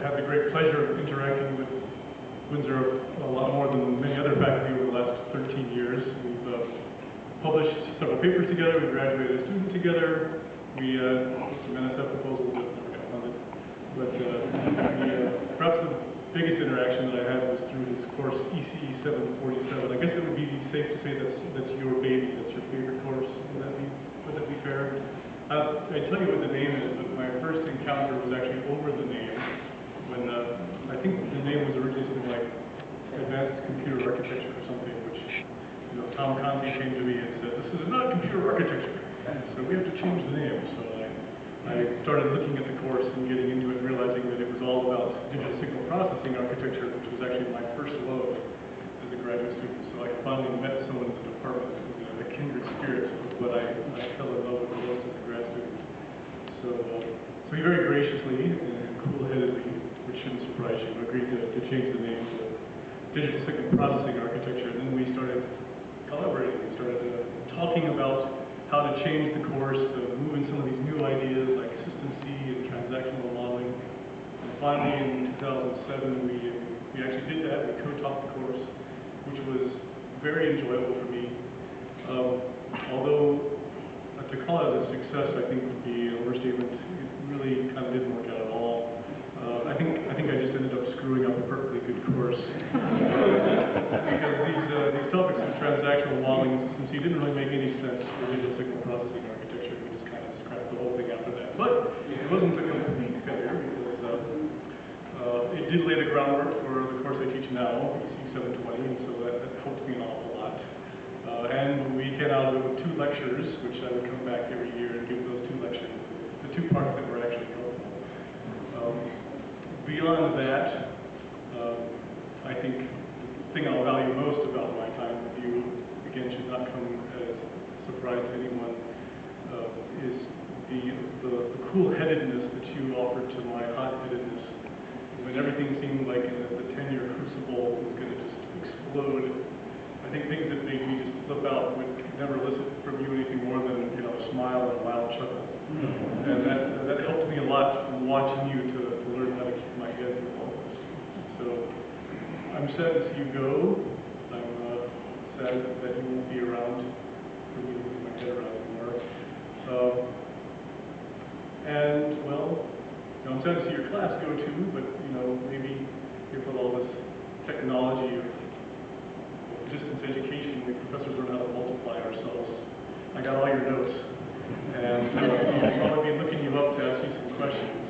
had the great pleasure of interacting with Windsor a lot more than many other faculty over the last 13 years. We've published several papers together, we graduated a student together, we put some NSF proposals that never got funded. But perhaps the biggest interaction that I had was through his course ECE 747. I guess it would be safe to say that's your baby, that's your favorite course. Would that be fair? I tell you what the name is, but my first encounter was actually over the name when I think the name was originally something like Advanced Computer Architecture or something, which Tom Conti came to me and said, "This is not computer architecture, so we have to change the name." So I started looking at the course and getting into it, realizing that it was all about digital signal processing architecture, which was actually my first love as a graduate student. So I finally met someone in the department who was a kindred spirit of what I fell in love with most as a grad student. So he very graciously and cool-headedly, which shouldn't surprise you, agreed to change the name to digital signal processing architecture. And then we started collaborating. We started talking about how to change the course, to move in some of these new ideas like System C and transactional modeling. And finally, in 2007, we actually did that. We co-taught the course, which was very enjoyable for me. Although to call it a success, I think would be an overstatement. It really kind of didn't work out at all. I think I just ended up screwing up a perfectly good course because these topics of transactional modeling and System C didn't really make any sense for digital signal processing architecture. We just kind of scrapped the whole thing after that. But it wasn't a complete failure because it did lay the groundwork for the course I teach now, ECE 720, and so that helped me an awful lot. And we came out with 2 lectures, which I would come back every year and give those 2 lectures, the 2 parts that were actually helpful. Beyond that, I think the thing I'll value most about my time with you, again, should not come as a surprise to anyone, is the cool-headedness that you offered to my hot-headedness. When everything seemed like the tenure crucible was going to just explode, I think things that made me just flip out would never elicit from you anything more than a smile and a wild chuckle. And that helped me a lot from watching you to learn how to keep my head through all this. So I'm sad to see you go. I'm sad that you won't be around for me to put my head around anymore. And well, I'm sad to see your class go too, but maybe with all this technology of distance education, we professors learn how to multiply ourselves. I got all your notes, and I'll probably be looking you up to ask you some questions.